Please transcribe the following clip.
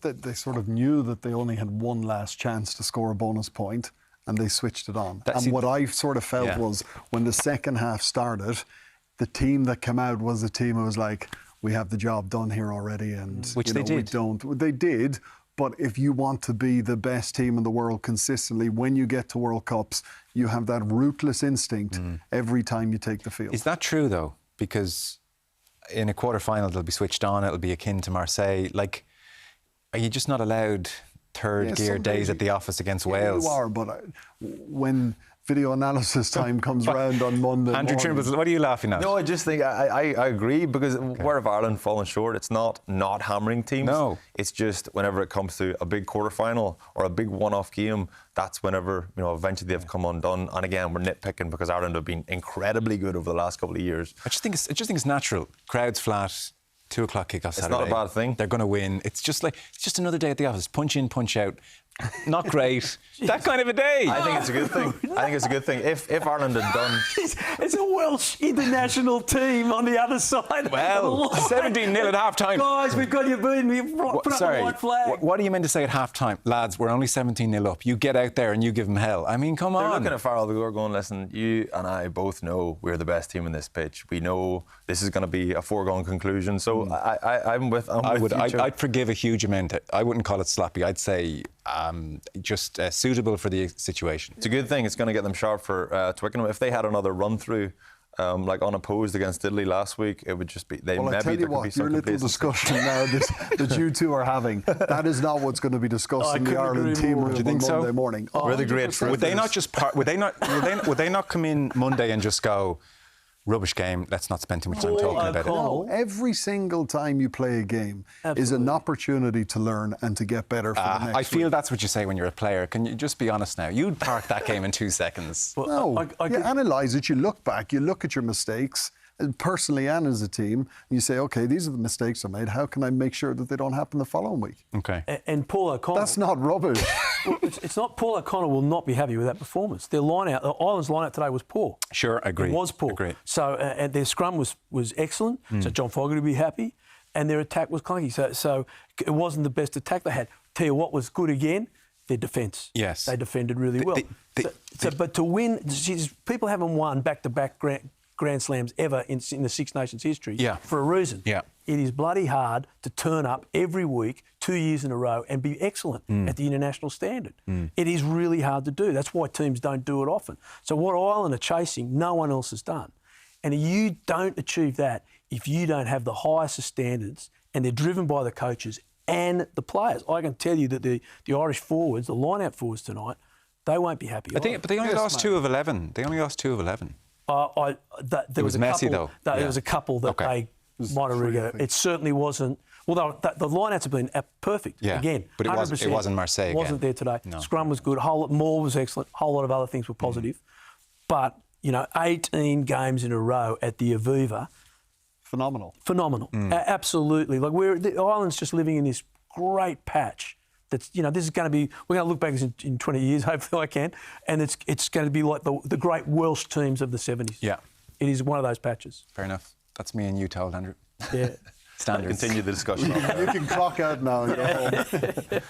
They sort of knew that they only had one last chance to score a bonus point, and they switched it on. What I sort of felt was when the second half started, the team that came out was a team who was like, we have the job done here already, and which they did. They did. But if you want to be the best team in the world consistently, when you get to World Cups, you have that ruthless instinct every time you take the field. Is that true, though? Because in a quarter-final, they'll be switched on. It'll be akin to Marseille. Like, are you just not allowed third gear days at the office against Wales? You are, but when video analysis time comes around on Monday Andrew morning. Trimble, what are you laughing at? No, I just think I agree, because where have Ireland fallen short? It's not hammering teams. No. It's just whenever it comes to a big quarter-final or a big one-off game, that's whenever, eventually they've come undone. And again, we're nitpicking because Ireland have been incredibly good over the last couple of years. I just think it's natural. Crowds flat, 2 o'clock kick-off Saturday. It's not a bad thing. They're going to win. It's just another day at the office. Punch in, punch out. Not great. That kind of a day. I think it's a good thing. I think it's a good thing. If Ireland had done... It's a Welsh international team on the other side. Well, 17-0 at half-time. Guys, we've got you beaten. We've put up the white flag. What are you meant to say at half-time? Lads, we're only 17-0 up. You get out there and you give them hell. I mean, come on. They're looking at Farrell Gore going, listen, you and I both know we're the best team in this pitch. We know this is going to be a foregone conclusion. So I'm with you. I'd forgive a huge amount. I wouldn't call it sloppy. I'd say just suitable for the situation. It's a good thing. It's going to get them sharp for Twickenham. If they had another run-through, like unopposed against Italy last week, it would just be... I tell you what, your little discussion now that you two are having, that is not what's going to be discussed in the Ireland team room on Monday morning. We're the great truth. Would they not just would they not come in Monday and just go, rubbish game, let's not spend too much time talking about it? No, every single time you play a game is an opportunity to learn and to get better for the next I feel week. that's what you say when you're a player. Can you just be honest now? You'd park that game in 2 seconds. No, you analyse it, you look back, you look at your mistakes, personally and as a team, and you say, OK, these are the mistakes I made. How can I make sure that they don't happen the following week? OK. And Paul O'Connell... That's not rubbish. Well, it's not. Paul O'Connell will not be happy with that performance. Their Ireland's line-out today was poor. Sure, I agree. It was poor. Agree. So and their scrum was excellent. So John Fogarty would be happy, and their attack was clunky. So it wasn't the best attack they had. Tell you what was good again, their defence. Yes, they defended really well. But to win, people haven't won back-to-back Grand Slams ever in the Six Nations history for a reason. Yeah. It is bloody hard to turn up every week, 2 years in a row, and be excellent at the international standard. It is really hard to do. That's why teams don't do it often. So what Ireland are chasing, no one else has done. And you don't achieve that if you don't have the highest of standards, and they're driven by the coaches and the players. I can tell you that the Irish forwards, the line-out forwards tonight, they won't be happy. But they only lost 2 of 11. They only lost 2 of 11. There was messy, though. There was a couple that they might have regretted. It certainly wasn't. Well, the line-outs have been perfect again. But it wasn't Marseille. Wasn't there today. No. Scrum was good. Moore was excellent. A whole lot of other things were positive. But 18 games in a row at the Aviva. Phenomenal. Absolutely. Like Ireland's just living in this great patch. That's this is going to be. We're going to look back in 20 years. Hopefully, I can. And it's going to be like the great Welsh teams of the 70s. Yeah, it is one of those patches. Fair enough. That's me and you told, Andrew. Yeah. Standards. Continue the discussion. You can clock out now and go home.